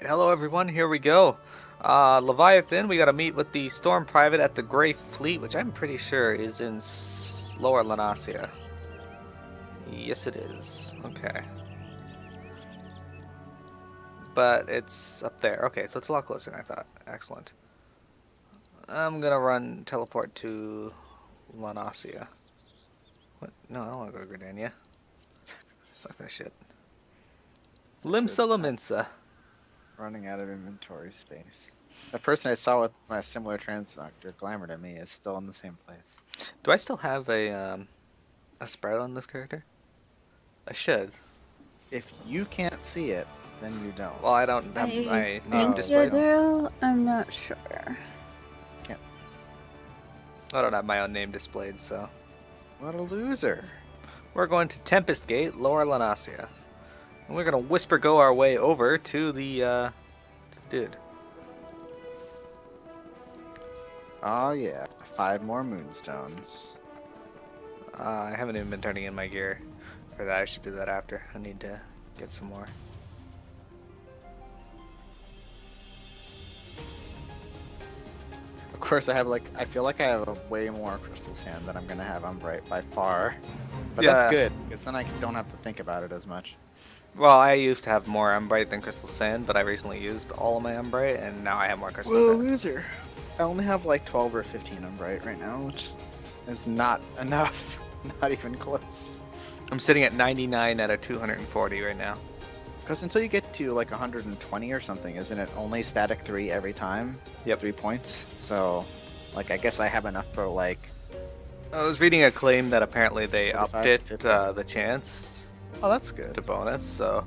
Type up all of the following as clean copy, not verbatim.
hello everyone, here we go. Leviathan, we gotta meet with the Storm Private at the Grey Fleet, which I'm pretty sure is in Lower Lanasia. Yes, it is. Okay. But it's up there. Okay, so it's a lot closer than I thought. Excellent. I'm gonna teleport to Lanasia. What? No, I don't wanna go to Gridania. Fuck that shit. Limsa Laminsa. Running out of inventory space. The person I saw with my similar transductor glamour to me is still in the same place. Do I still have a spread on this character? I should. If you can't see it, then you don't. Well, I don't have my name You displayed. do? I'm not sure. Can't. I don't have my own name displayed, so. What a loser. We're going to Tempest Gate, Lower Lanasia. And we're gonna whisper go our way over to the dude. Oh yeah, 5 more moonstones. I haven't even been turning in my gear for that. I should do that after. I need to get some more. Of course, I feel like I have a way more crystal sand than I'm gonna have on Bright by far. But Yeah. that's good, because then I don't have to think about it as much. Well, I used to have more Umbrite than Crystal Sand, but I recently used all of my Umbrite, and now I have more Crystal What a Sand. loser. I only have like 12 or 15 on Bright right now, which is not enough. Not even close. I'm sitting at 99 out of 240 right now. Because until you get to like 120 or something, isn't it only static 3 every time? Yep. 3 points. So, like, I guess I have enough for like. I was reading a claim that apparently they upped 45, it, 50. the chance Oh, that's good. to bonus, so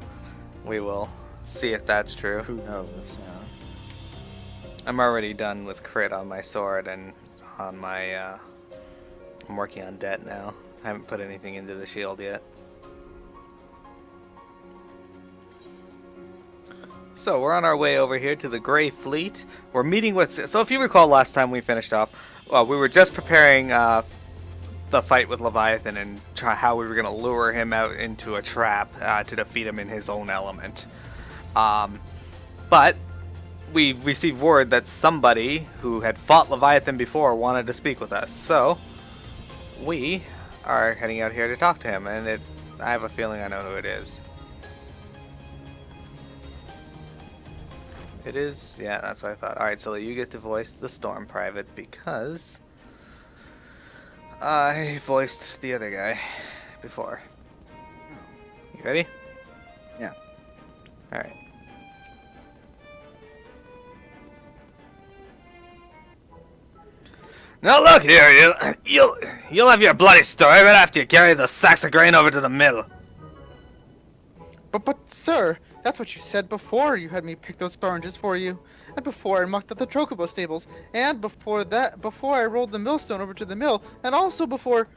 we will see if that's true. Who knows? Yeah. I'm already done with crit on my sword and on my, I'm working on debt now. I haven't put anything into the shield yet. So we're on our way over here to the Grey Fleet. We're meeting with, so if you recall last time we finished off, well, we were just preparing the fight with Leviathan and how we were going to lure him out into a trap to defeat him in his own element. But we received word that somebody who had fought Leviathan before wanted to speak with us. So we are heading out here to talk to him, and I have a feeling I know who it is. It is, yeah, that's what I thought. Alright, so you get to voice the Storm Private because I voiced the other guy before. You ready? Yeah. Alright. Now look here, you'll have your bloody story right after you carry those sacks of grain over to the mill. But sir, that's what you said before you had me pick those oranges for you, and before I mucked up the Chocobo stables, and before I rolled the millstone over to the mill, and also before.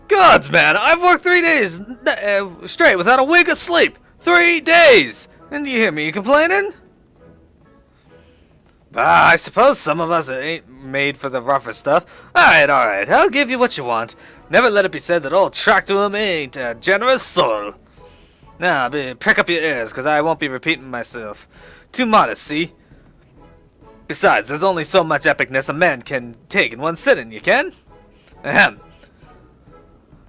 Gods, man, I've worked 3 days straight without a wink of sleep. 3 days! And you hear me complaining? I suppose some of us ain't made for the rougher stuff. Alright, I'll give you what you want. Never let it be said that old Tractuum ain't a generous soul. Now, prick up your ears, because I won't be repeating myself. Too modest, see? Besides, there's only so much epicness a man can take in one sitting, you can? Ahem.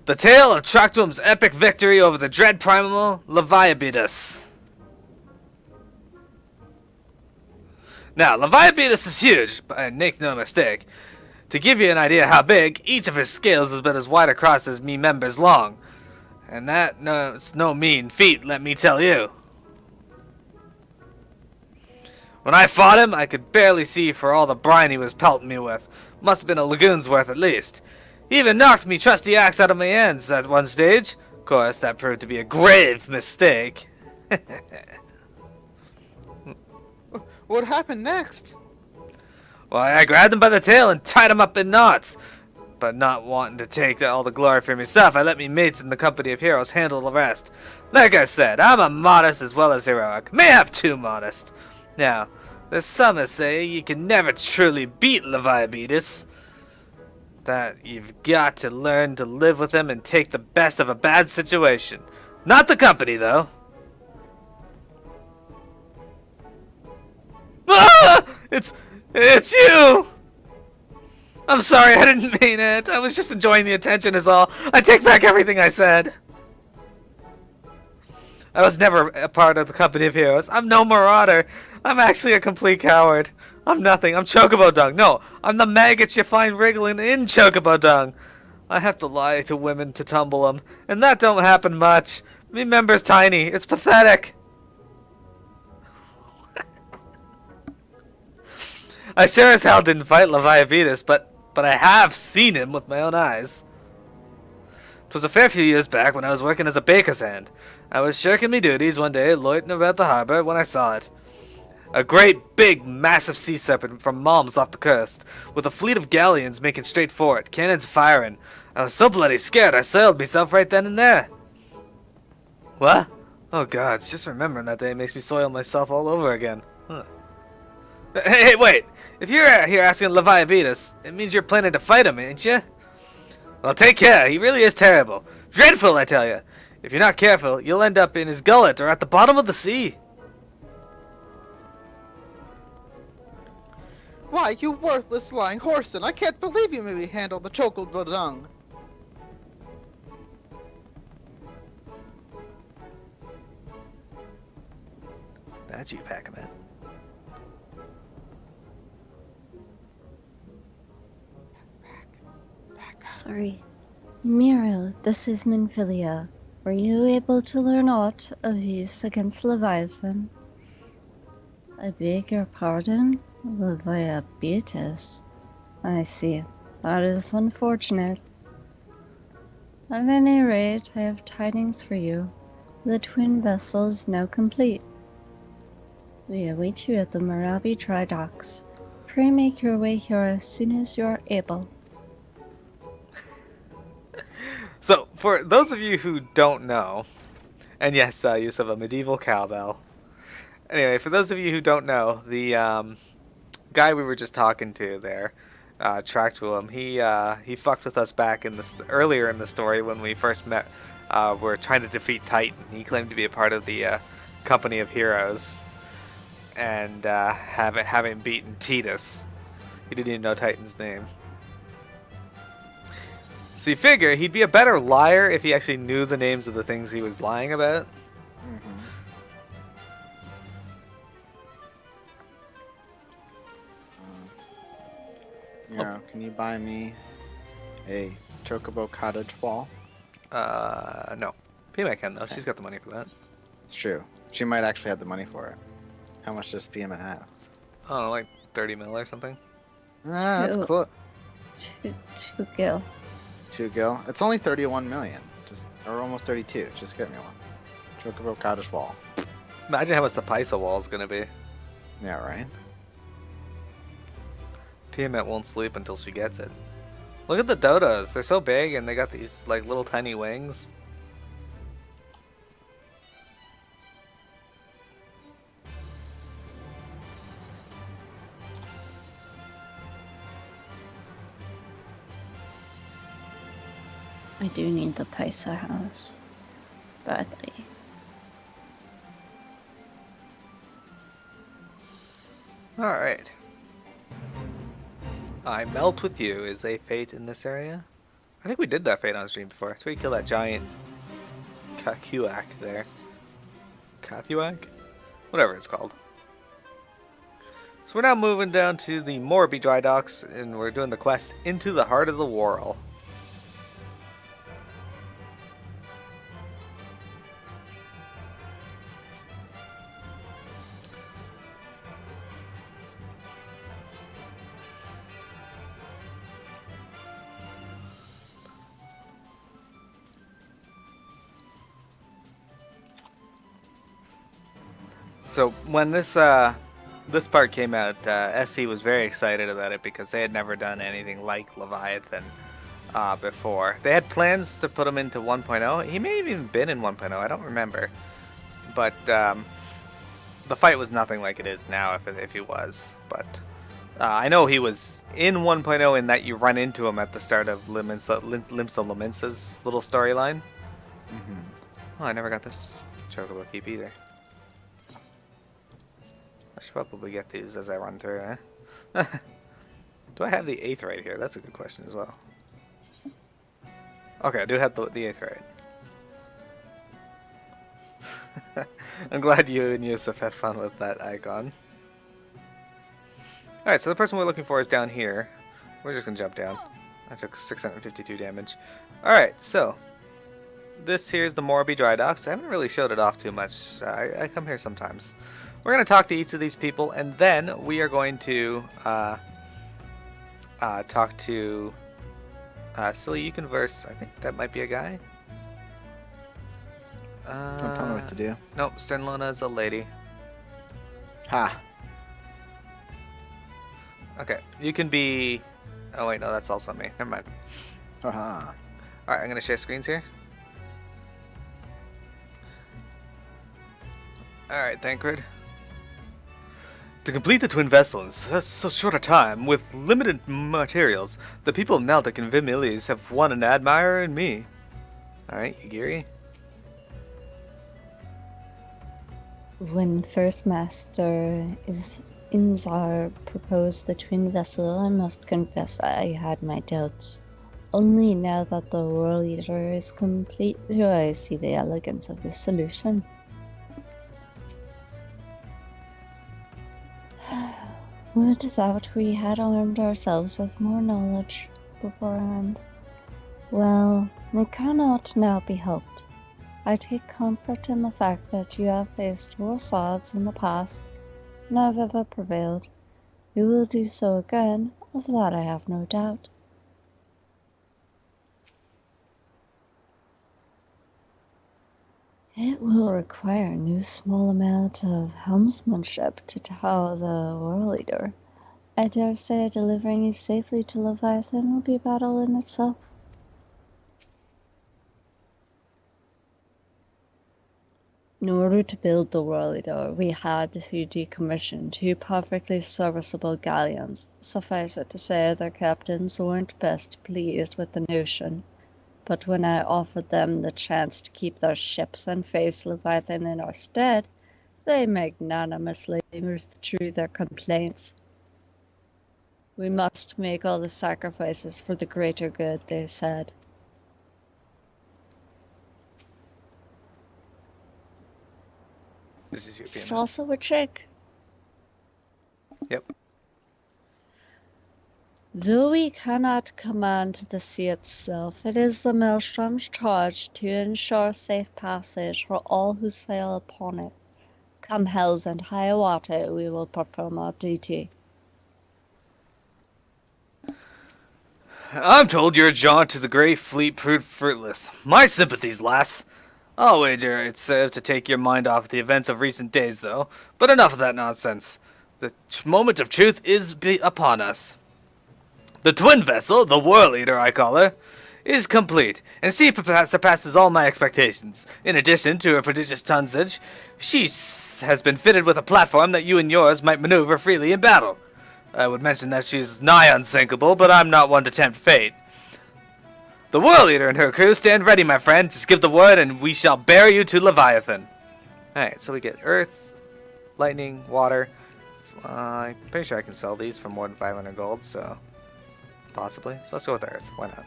The tale of Tractuum's epic victory over the dread primal Leviathan. Now, Leviathan is huge, but make no mistake. To give you an idea how big, each of his scales is about as wide across as me members long. And it's no mean feat, let me tell you. When I fought him, I could barely see for all the brine he was pelting me with. Must have been a lagoon's worth at least. He even knocked me trusty axe out of my hands at one stage. Of course, that proved to be a grave mistake. What happened next? Well, I grabbed him by the tail and tied him up in knots. But not wanting to take all the glory for myself, I let me mates in the company of heroes handle the rest. Like I said, I'm a modest as well as heroic. Mayhap too modest. Now, there's some that say you can never truly beat Leviathan. that you've got to learn to live with him and take the best of a bad situation. Not the company, though. Ah! It's you! I'm sorry, I didn't mean it. I was just enjoying the attention is all. I take back everything I said. I was never a part of the company of heroes. I'm no marauder. I'm actually a complete coward. I'm nothing. I'm Chocobo Dung. No, I'm the maggots you find wriggling in Chocobo Dung. I have to lie to women to tumble them, and that don't happen much. Me member's tiny. It's pathetic. I sure as hell didn't fight Leviathan, but I have seen him with my own eyes. 'Twas a fair few years back when I was working as a baker's hand. I was shirking me duties one day loitering about the harbor when I saw it. A great, big, massive sea serpent from Malms off the coast, with a fleet of galleons making straight for it, cannons firing. I was so bloody scared I soiled myself right then and there. What? Oh god, just remembering that day makes me soil myself all over again. Huh. Hey, wait! If you're out here asking Leviathan, it means you're planning to fight him, ain't you? Well, take care. He really is terrible. Dreadful, I tell you. If you're not careful, you'll end up in his gullet or at the bottom of the sea. Why, you worthless lying whoreson! I can't believe you made me handle the Chocobo Dung. That's you, Pac-Man. Sorry. Miro, this is Minfilia. Were you able to learn aught of use against Leviathan? I beg your pardon? Leviathan. I see. That is unfortunate. At any rate, I have tidings for you. The twin vessel is now complete. We await you at the Marabi dry docks. Pray make your way here as soon as you are able. So, for those of you who don't know, and yes, use of a medieval cowbell. Anyway, for those of you who don't know, the guy we were just talking to there, tracked to him, he fucked with us back in earlier in the story when we first met. We're trying to defeat Titan. He claimed to be a part of the company of heroes, and having beaten Titus. He didn't even know Titan's name. So you figure he'd be a better liar if he actually knew the names of the things he was lying about. Can you buy me a Chocobo cottage wall? No. PMA can though. She's got the money for that. It's true. She might actually have the money for it. How much does PMA have? Oh, like 30 mil or something. Ah, that's cool. Two gil. 2 gil. It's only 31 million. Or almost 32. Just get me one. Chocobo cottage wall. Imagine how much the Paisa wall is gonna be. Yeah, right? Tiamat won't sleep until she gets it. Look at the dodos. They're so big and they got these like little tiny wings. I do need the Paisa house. Badly. Alright. I melt with you is a fate in this area. I think we did that fate on stream before. That's where you kill that giant Kakuak there. Kathuak? Whatever it's called. So we're now moving down to the Morbi dry docks and we're doing the quest Into the Heart of the Whirl. So when this part came out, SC was very excited about it because they had never done anything like Leviathan before. They had plans to put him into 1.0. He may have even been in 1.0. I don't remember, but the fight was nothing like it is now. If he was, but I know he was in 1.0 in that you run into him at the start of Limsa Laminsa's little storyline. Oh, I never got this chocobo keep either. I should probably get these as I run through, eh? Do I have the 8th right here? That's a good question as well. Okay, I do have the 8th right. I'm glad you and Yusuf had fun with that icon. Alright, so the person we're looking for is down here. We're just going to jump down. I took 652 damage. Alright, so this here is the Morbi Dry Docks. I haven't really showed it off too much. I come here sometimes. We're going to talk to each of these people, and then we are going to talk to Silly. You converse. I think that might be a guy. Don't tell me what to do. Nope, Sternlona is a lady. Ha. Okay, you can be... Oh wait, no, that's also me. Never mind. Haha. Alright, I'm going to share screens here. Alright, Thancred. To complete the twin vessel in so short a time, with limited materials, the people of Naldic and Vimilis have won an admirer in me. Alright, Yagiri. When First Master Inzar proposed the twin vessel, I must confess I had my doubts. Only now that the World Eater is complete do I see the elegance of this solution. Would that we had armed ourselves with more knowledge beforehand. Well, it cannot now be helped. I take comfort in the fact that you have faced worse odds in the past, and have ever prevailed. You will do so again, of that I have no doubt. It will require no small amount of helmsmanship to tow the World Eater. I dare say delivering you safely to Leviathan will be a battle in itself. In order to build the World Eater, we had to decommission 2 perfectly serviceable galleons. Suffice it to say, their captains weren't best pleased with the notion. But when I offered them the chance to keep their ships and face Leviathan in our stead, they magnanimously withdrew their complaints. We must make all the sacrifices for the greater good, they said. This is your It's piano. also a chick. Yep. Though we cannot command the sea itself, it is the Maelstrom's charge to ensure safe passage for all who sail upon it. Come hells and high water, we will perform our duty. I'm told your jaunt to the Grey Fleet proved fruitless. My sympathies, lass. I'll wager it served to take your mind off the events of recent days, though. But enough of that nonsense. The moment of truth is upon us. The twin vessel, the World Eater I call her, is complete, and she surpasses all my expectations. In addition to her prodigious tonnage, she has been fitted with a platform that you and yours might maneuver freely in battle. I would mention that she's nigh unsinkable, but I'm not one to tempt fate. The World Eater and her crew stand ready, my friend. Just give the word, and we shall bear you to Leviathan. Alright, so we get Earth, Lightning, Water. I'm pretty sure I can sell these for more than 500 gold, so... Possibly. So let's go with Earth. Why not?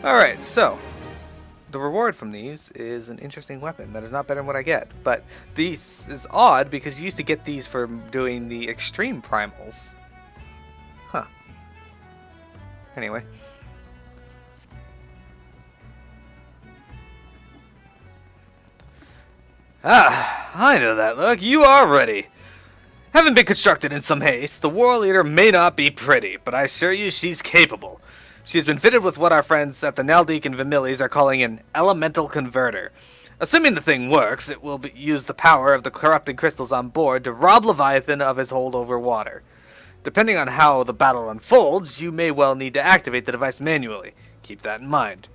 Alright, so... The reward from these is an interesting weapon that is not better than what I get. But this is odd because you used to get these for doing the extreme primals. Huh. Anyway. Ah, I know that look. You are ready. Having been constructed in some haste, the World Eater may not be pretty, but I assure you she's capable. She's been fitted with what our friends at the Naldic and Vimilis are calling an elemental converter. Assuming the thing works, it will use the power of the corrupted crystals on board to rob Leviathan of his hold over water. Depending on how the battle unfolds, you may well need to activate the device manually. Keep that in mind.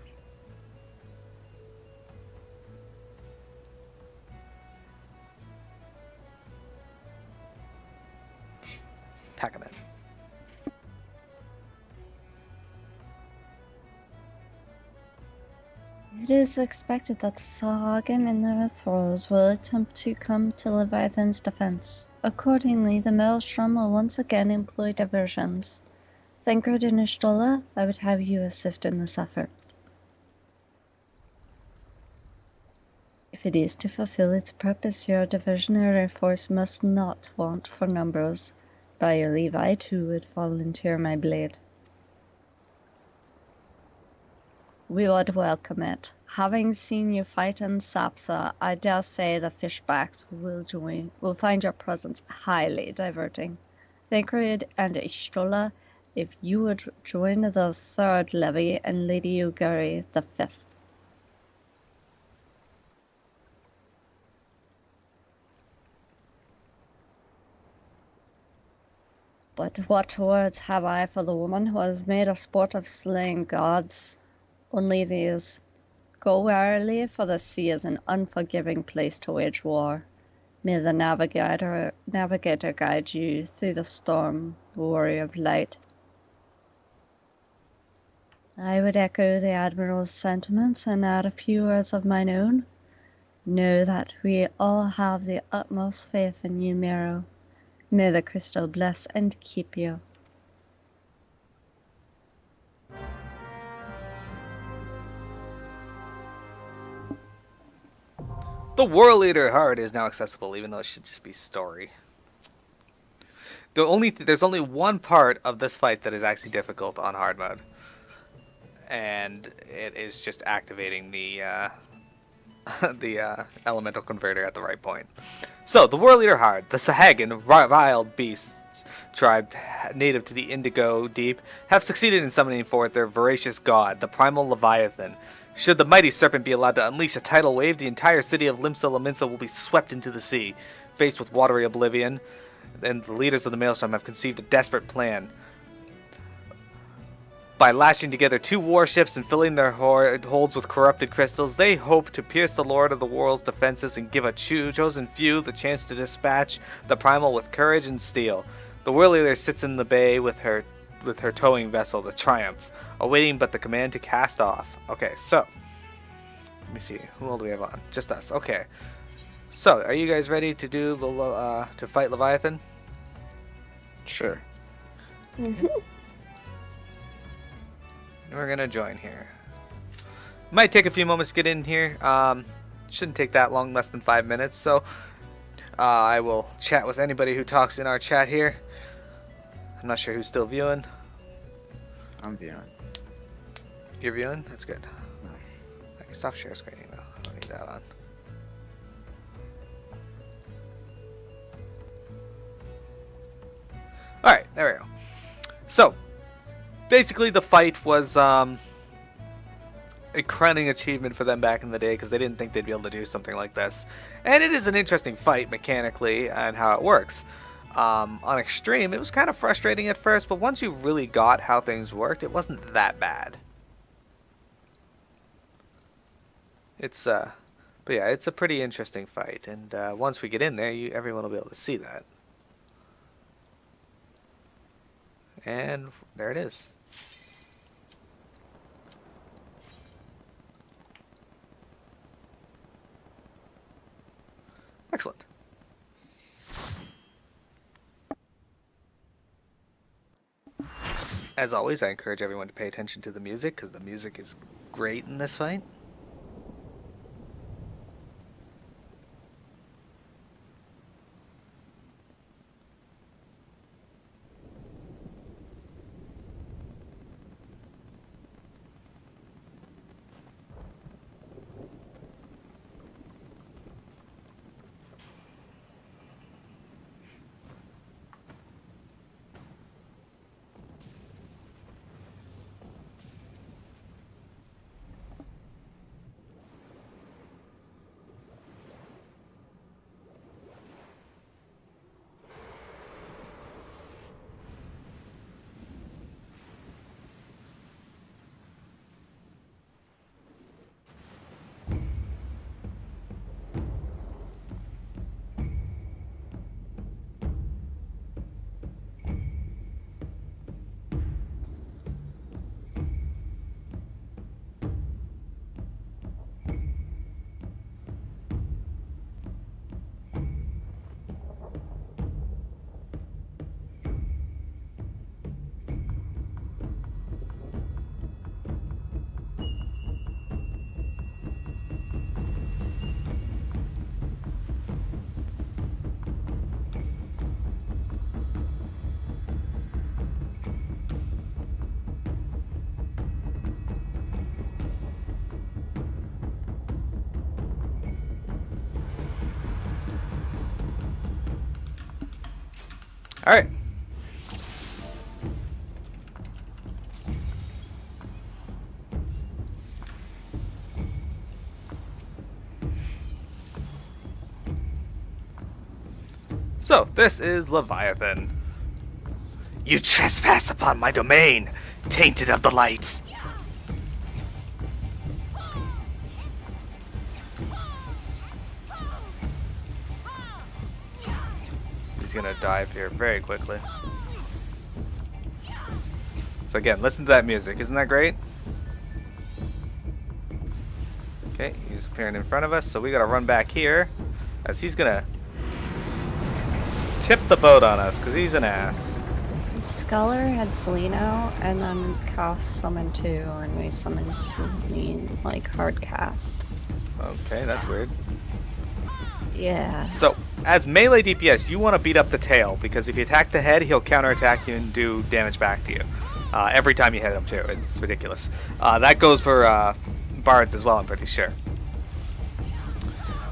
Pack 'em in. It is expected that the Sahagin and their thralls will attempt to come to Leviathan's defense. Accordingly, the Maelstrom will once again employ diversions. Thancred and Ishtola, I would have you assist in this effort. If it is to fulfill its purpose, your diversionary force must not want for numbers. By your leave, I too would volunteer my blade. We would welcome it. Having seen you fight in Sapsa, I dare say the fishbacks will find your presence highly diverting. Thancred and Ishtola, if you would join the third levy, and Lady Ugari the fifth. But what words have I for the woman who has made a sport of slaying gods? Only these. Go warily, for the sea is an unforgiving place to wage war. May the navigator guide you through the storm, warrior of light. I would echo the Admiral's sentiments and add a few words of mine own. Know that we all have the utmost faith in you, Mearo. May the crystal bless and keep you. The World Leader Heart is now accessible, even though it should just be story. There's only one part of this fight that is actually difficult on hard mode, and it is just activating the elemental converter at the right point. So, the World Leader Heart, the Sahagin, wild beasts tribe native to the Indigo Deep, have succeeded in summoning forth their voracious god, the primal Leviathan. Should the mighty serpent be allowed to unleash a tidal wave, the entire city of Limsa Laminsa will be swept into the sea. Faced with watery oblivion, and the leaders of the Maelstrom have conceived a desperate plan. By lashing together two warships and filling their holds with corrupted crystals, they hope to pierce the Lord of the World's defenses and give a chosen few the chance to dispatch the primal with courage and steel. The World Leader sits in the bay with her towing vessel, the Triumph, awaiting but the command to cast off. Okay, so let me see, who all do we have on? Just us. Okay. So, are you guys ready to do the to fight Leviathan? Sure. We're gonna join here. Might take a few moments to get in here. Shouldn't take that long, less than 5 minutes. So I will chat with anybody who talks in our chat here. I'm not sure who's still viewing. I'm viewing. You're viewing? That's good. No. I can stop share screening though. I don't need that on. Alright, there we go. So, basically the fight was a crowning achievement for them back in the day because they didn't think they'd be able to do something like this. And it is an interesting fight mechanically and how it works. On Extreme, it was kind of frustrating at first, but once you really got how things worked, it wasn't that bad. But yeah, it's a pretty interesting fight, and once we get in there, everyone will be able to see that. And there it is. Excellent. As always, I encourage everyone to pay attention to the music, because the music is great in this fight. Alright. So, this is Leviathan. You trespass upon my domain, tainted of the light. He's gonna dive here very quickly. So again, listen to that music. Isn't that great? Okay, he's appearing in front of us, so we gotta run back here, as he's gonna tip the boat on us, because he's an ass. Scholar had Celine out, and then cast Summon 2, and we summoned Celine, like, hard cast. Okay, that's weird. Yeah. So, as melee DPS, you want to beat up the tail, because if you attack the head, he'll counterattack you and do damage back to you. Every time you hit him, too. It's ridiculous. That goes for bards as well, I'm pretty sure.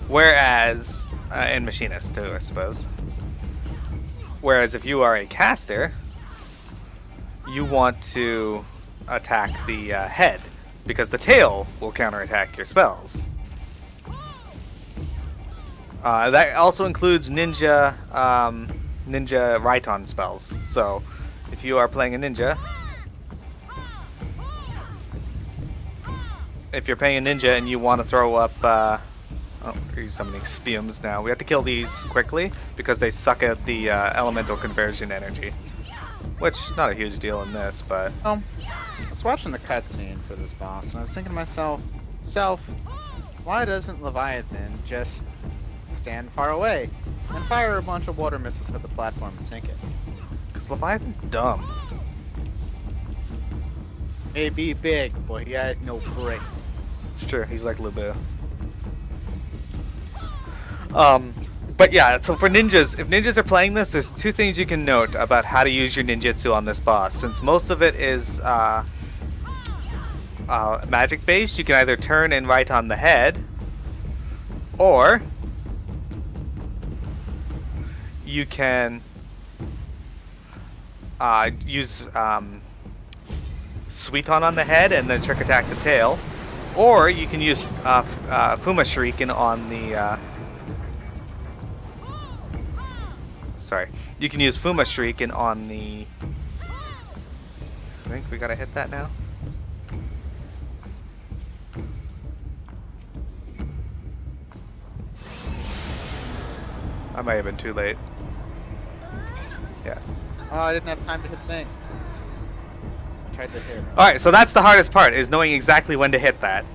Whereas, and machinists, too, I suppose. Whereas if you are a caster, you want to attack the head, because the tail will counterattack your spells. That also includes ninja Raiton spells. So, if you are playing a ninja, and you want to throw up, oh, we're summoning spumes now. We have to kill these quickly because they suck out the elemental conversion energy, which not a huge deal in this, but. I was watching the cutscene for this boss, and I was thinking to myself, why doesn't Leviathan just stand far away and fire a bunch of water missiles at the platform and sink it? Because Leviathan's dumb. May be big, but he has no brain. It's true, he's like Lubu. But yeah, so for ninjas, if ninjas are playing this, there's two things you can note about how to use your ninjutsu on this boss. Since most of it is magic based, you can either turn and right on the head, or you can use Suiton on the head and then trick attack the tail, or you can use Fuma Shuriken on the you can use Fuma Shuriken on the. I think we gotta hit that now. I might have been too late. Yeah. Oh, I didn't have time to hit the thing. I tried to hit. Alright, so that's the hardest part, is knowing exactly when to hit that.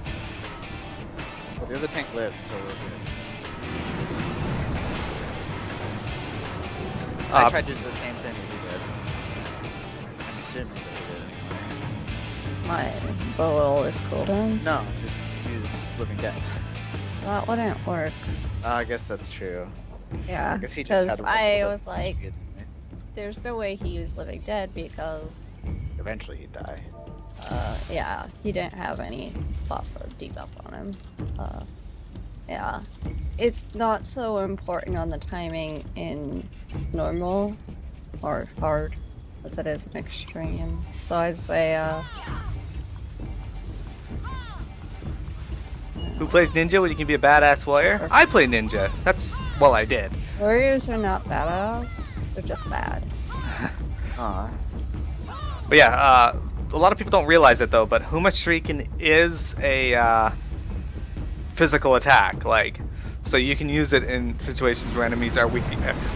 Well, the other tank lived, so we're good. I tried to do the same thing that he did. I'm assuming that he did. My bow is cooldowns. No, just use Living Dead. That wouldn't work. I guess that's true. Yeah. I guess he just had Because to I was like, there's no way he used Living Dead because. Eventually he'd die. Yeah, he didn't have any buff or debuff on him. Yeah. It's not so important on the timing in normal or hard as it is in extreme. So I'd say, Who plays ninja when you can be a badass warrior? I play ninja. Well, I did. warriors are not badass, they're just bad. Aw. But yeah, a lot of people don't realize it though, but Huma Shuriken is a physical attack, like, so you can use it in situations where enemies are weak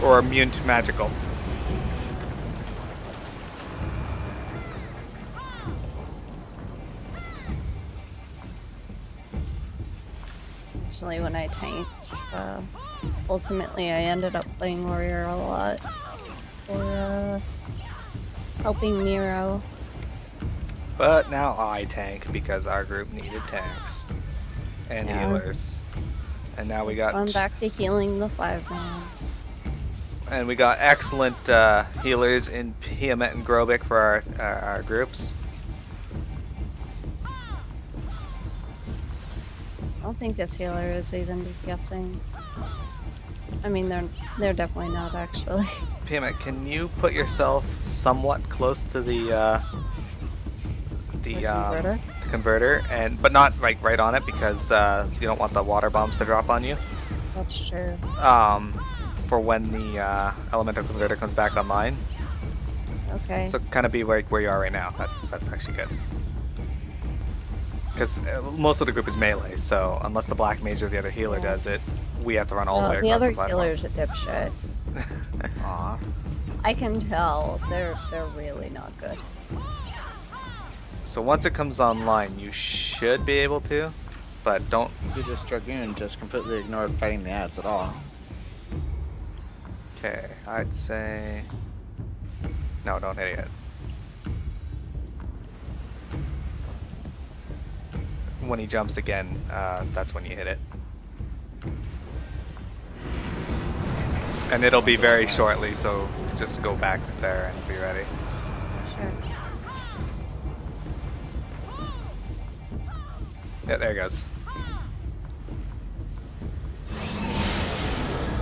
or immune to magical. Actually, when I tanked, ultimately I ended up playing warrior a lot for helping Miro. But now I tank because our group needed tanks and Yeah. healers, and now we got I'm back to healing the 5-mans. and we got excellent healers in Piamet and Grobik for our groups. I don't think this healer is even guessing. I mean, they're definitely not actually. Piamet, can you put yourself somewhat close to the Converter? converter, but not like right on it because you don't want the water bombs to drop on you. That's true. For when the elemental converter comes back online. Okay. So kind of be where you are right now. That's actually good. Because most of the group is melee, so unless the black mage or the other healer does it, we have to run all the way The across other the platform. healer's a dipshit. Aw. I can tell. They're really not good. So once it comes online, you should be able to, but don't. This Dragoon just completely ignored fighting the ads at all. Okay, I'd say. No, don't hit it yet. When he jumps again, that's when you hit it. And it'll be very shortly, so just go back there and be ready. Sure. Yeah, there it goes.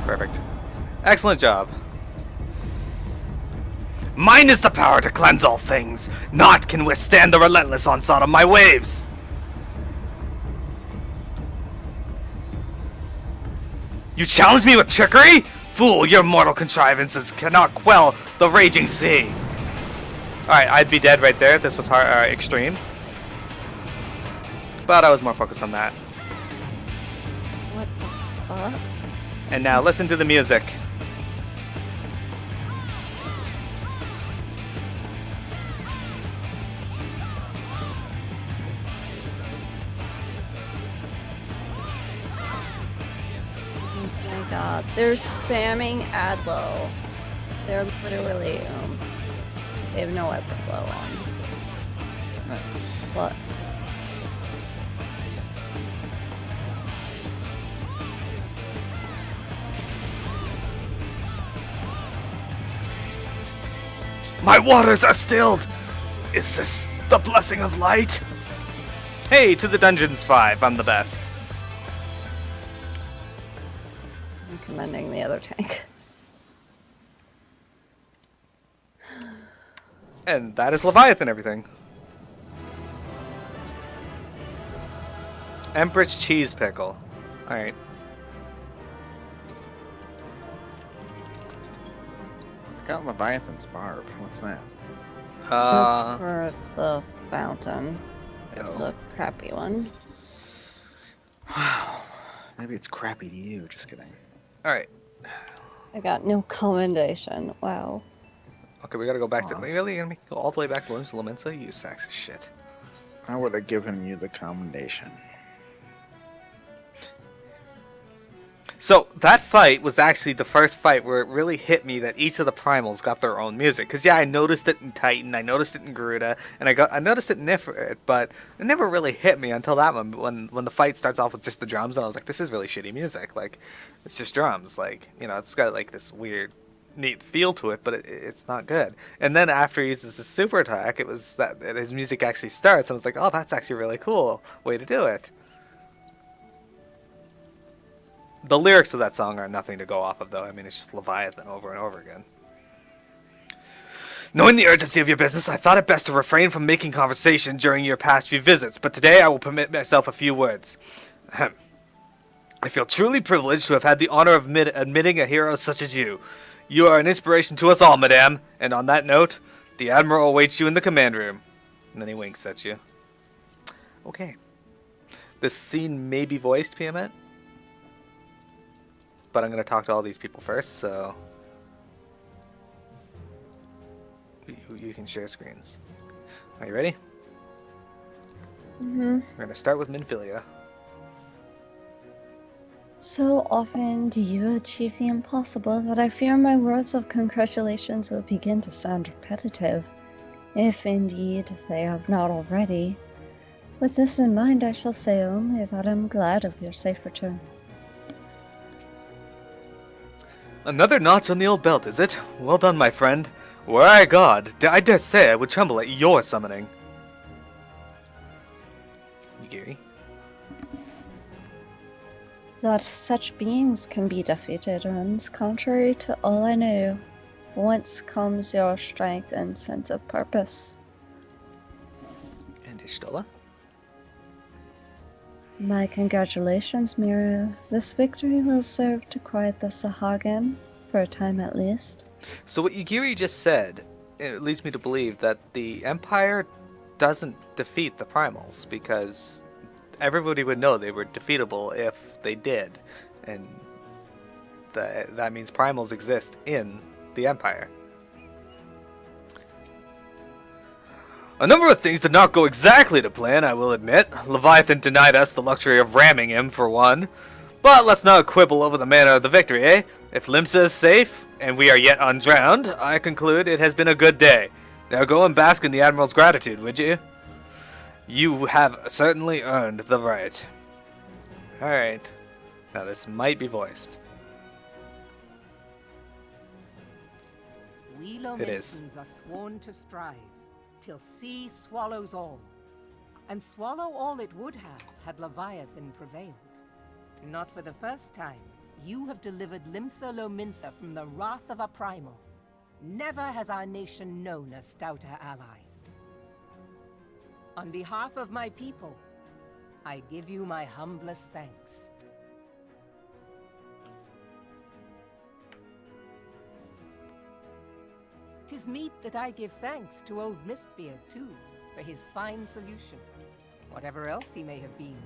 Perfect. Excellent job. Mine is the power to cleanse all things. Naught can withstand the relentless onslaught of my waves. You challenge me with trickery? Fool, your mortal contrivances cannot quell the raging sea. Alright, I'd be dead right there. This was hard, extreme. But I was more focused on that. What the fuck? And now listen to the music. Oh my god. They're spamming Adlo. They're literally, they have no Everflow on. Nice. But My waters are stilled! Is this the blessing of light? Hey, to the Dungeons 5, I'm the best. I'm commending the other tank. And that is Leviathan everything. Empress Cheese Pickle. Alright. I got Leviathan's barb. What's that? That's for the fountain. Yes. The crappy one. Wow. Maybe it's crappy to you. Just kidding. Alright. I got no commendation. Wow. Okay, we gotta go back to... Really? You're gonna go all the way back to Williams Lamensa? You sacks of shit. I would have given you the commendation. So, that fight was actually the first fight where it really hit me that each of the primals got their own music. Because, yeah, I noticed it in Titan, I noticed it in Garuda, and I noticed it in Ifrit, but it never really hit me until that one, when the fight starts off with just the drums, and I was like, this is really shitty music. Like, it's just drums. Like, you know, it's got, like, this weird, neat feel to it, but it's not good. And then after he uses his super attack, it was that his music actually starts, and I was like, oh, that's actually really cool. Way to do it. The lyrics of that song are nothing to go off of, though. I mean, it's just Leviathan over and over again. Knowing the urgency of your business, I thought it best to refrain from making conversation during your past few visits, but today I will permit myself a few words. Ahem. I feel truly privileged to have had the honor of admitting a hero such as you. You are an inspiration to us all, madame, and on that note, the Admiral awaits you in the command room. And then he winks at you. Okay. This scene may be voiced, Piamet, but I'm going to talk to all these people first, so you can share screens. Are you ready? Mm-hmm. We're going to start with Minfilia. So often do you achieve the impossible that I fear my words of congratulations will begin to sound repetitive, if indeed they have not already. With this in mind, I shall say only that I'm glad of your safe return. Another notch on the old belt, is it? Well done, my friend. Were I a god, I dare say I would tremble at your summoning. Yuri. That such beings can be defeated runs contrary to all I know. Whence comes your strength and sense of purpose? And Ishtola? My congratulations, Miro. This victory will serve to quiet the Sahagin, for a time at least. So what Yugiri just said, it leads me to believe that the Empire doesn't defeat the Primals, because everybody would know they were defeatable if they did, and that means Primals exist in the Empire. A number of things did not go exactly to plan, I will admit. Leviathan denied us the luxury of ramming him, for one. But let's not quibble over the manner of the victory, eh? If Limsa is safe, and we are yet undrowned, I conclude it has been a good day. Now go and bask in the Admiral's gratitude, would you? You have certainly earned the right. Alright. Now this might be voiced. We It is. Lominsons are sworn to strive, till sea swallows all. And swallow all it would have, had Leviathan prevailed. Not for the first time, you have delivered Limsa Lominsa from the wrath of a primal. Never has our nation known a stouter ally. On behalf of my people, I give you my humblest thanks. 'Tis meet that I give thanks to old Mistbeard, too, for his fine solution. Whatever else he may have been,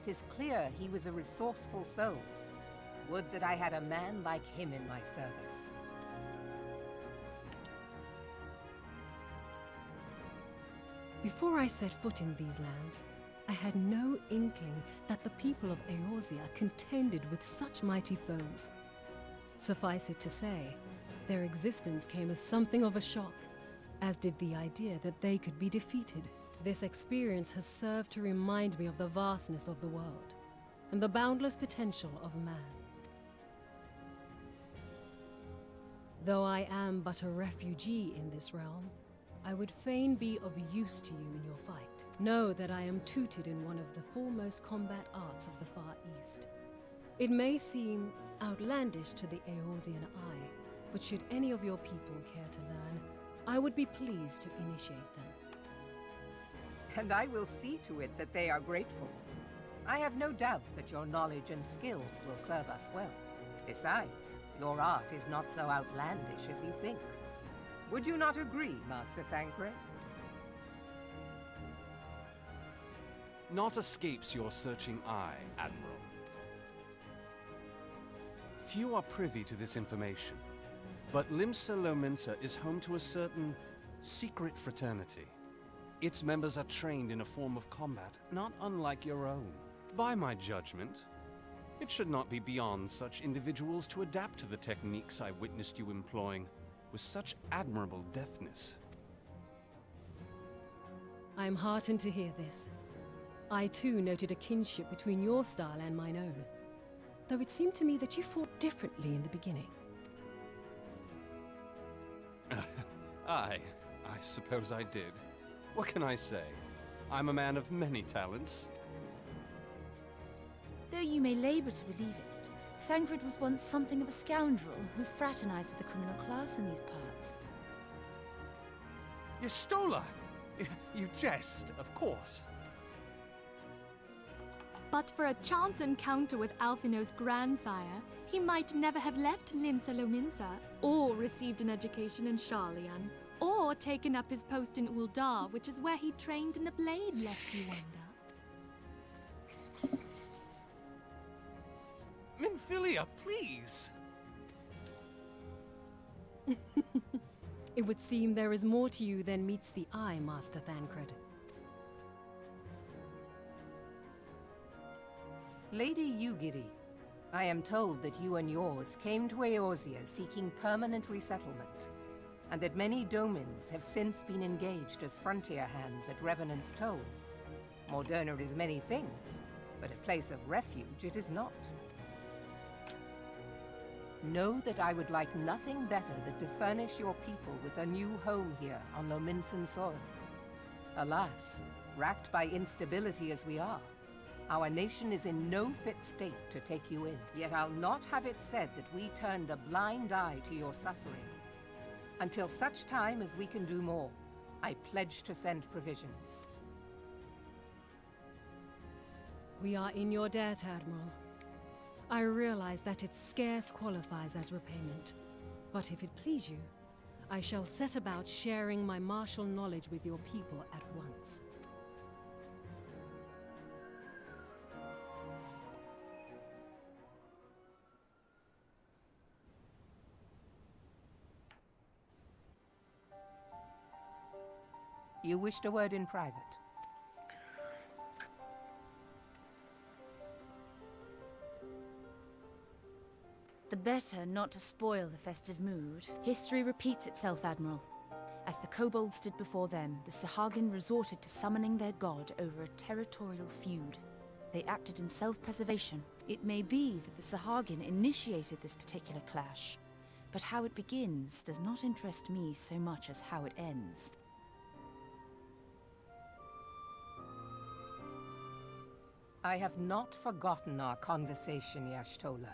'tis clear he was a resourceful soul. Would that I had a man like him in my service. Before I set foot in these lands, I had no inkling that the people of Eorzea contended with such mighty foes. Suffice it to say, their existence came as something of a shock, as did the idea that they could be defeated. This experience has served to remind me of the vastness of the world, and the boundless potential of man. Though I am but a refugee in this realm, I would fain be of use to you in your fight. Know that I am tutored in one of the foremost combat arts of the Far East. It may seem outlandish to the Eorzean eye, but should any of your people care to learn, I would be pleased to initiate them. And I will see to it that they are grateful. I have no doubt that your knowledge and skills will serve us well. Besides, your art is not so outlandish as you think. Would you not agree, Master Thancred? Naught escapes your searching eye, Admiral. Few are privy to this information, but Limsa Lominsa is home to a certain secret fraternity. Its members are trained in a form of combat not unlike your own. By my judgment, it should not be beyond such individuals to adapt to the techniques I witnessed you employing with such admirable deftness. I am heartened to hear this. I too noted a kinship between your style and mine own, though it seemed to me that you fought differently in the beginning. I suppose I did. What can I say? I'm a man of many talents. Though you may labor to believe it, Thancred was once something of a scoundrel who fraternized with the criminal class in these parts. Y'shtola! You jest, of course. But for a chance encounter with Alphino's grandsire, he might never have left Limsa Lominsa, or received an education in Sharlayan, or taken up his post in Uldar, which is where he trained in the blade, lest you wonder. Minfilia, please! It would seem there is more to you than meets the eye, Master Thancred. Lady Yugiri, I am told that you and yours came to Eorzea seeking permanent resettlement, and that many domins have since been engaged as frontier hands at Revenant's Toll. Moderna is many things, but a place of refuge it is not. Know that I would like nothing better than to furnish your people with a new home here on Lominsan soil. Alas, racked by instability as we are, Our nation is in no fit state to take you in. Yet I'll not have it said that we turned a blind eye to your suffering. Until such time as we can do more, I pledge to send provisions. We are in your debt, Admiral. I realize that it scarce qualifies as repayment. But if it please you, I shall set about sharing my martial knowledge with your people at once. You wished a word in private. The better not to spoil the festive mood. History repeats itself, Admiral. As the kobolds did before them, the Sahagin resorted to summoning their god over a territorial feud. They acted in self-preservation. It may be that the Sahagin initiated this particular clash, but how it begins does not interest me so much as how it ends. I have not forgotten our conversation, Y'shtola.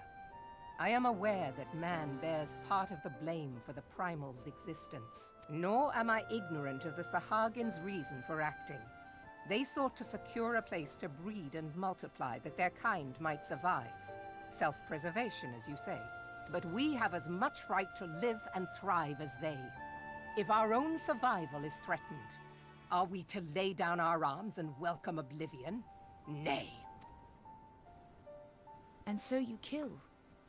I am aware that man bears part of the blame for the Primal's existence. Nor am I ignorant of the Sahagin's reason for acting. They sought to secure a place to breed and multiply that their kind might survive. Self-preservation, as you say. But we have as much right to live and thrive as they. If our own survival is threatened, are we to lay down our arms and welcome oblivion? Nay. And so you kill,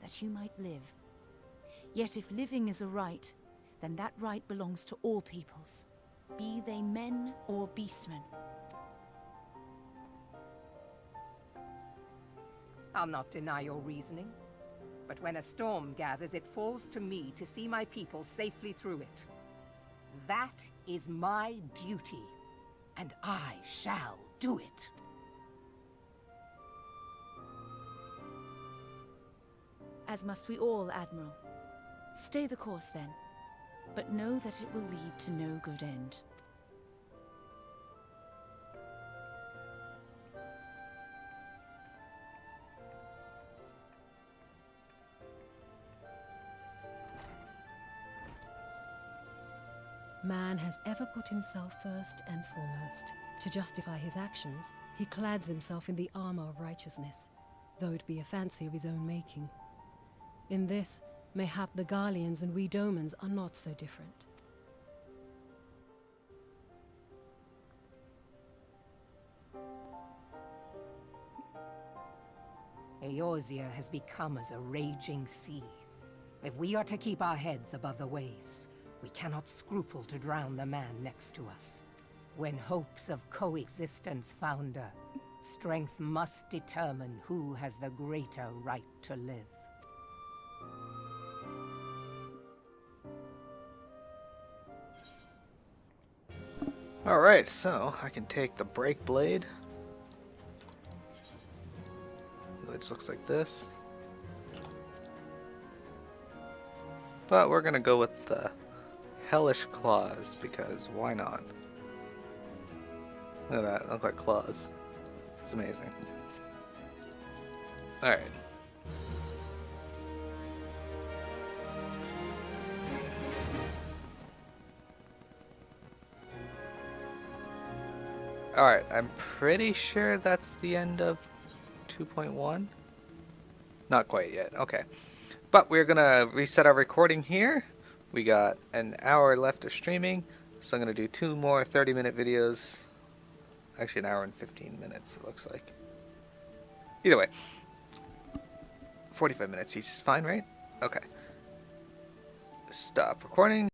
that you might live. Yet if living is a right, then that right belongs to all peoples, be they men or beastmen. I'll not deny your reasoning, but when a storm gathers, it falls to me to see my people safely through it. That is my duty, and I shall do it. As must we all, Admiral. Stay the course then, but know that it will lead to no good end. Man has ever put himself first and foremost. To justify his actions, he clads himself in the armor of righteousness, though it be a fancy of his own making. In this, mayhap the Garleans and we Domans are not so different. Eorzea has become as a raging sea. If we are to keep our heads above the waves, we cannot scruple to drown the man next to us. When hopes of coexistence founder, strength must determine who has the greater right to live. Alright, so I can take the break blade, which looks like this. But we're gonna go with the hellish claws, because why not? Look at that, look like claws. It's amazing. Alright. Alright, I'm pretty sure that's the end of 2.1. Not quite yet, okay. But we're gonna reset our recording here. We got an hour left of streaming, so I'm gonna do 2 more 30-minute videos. Actually, an hour and 15 minutes, it looks like. Either way, 45 minutes each is fine, right? Okay. Stop recording.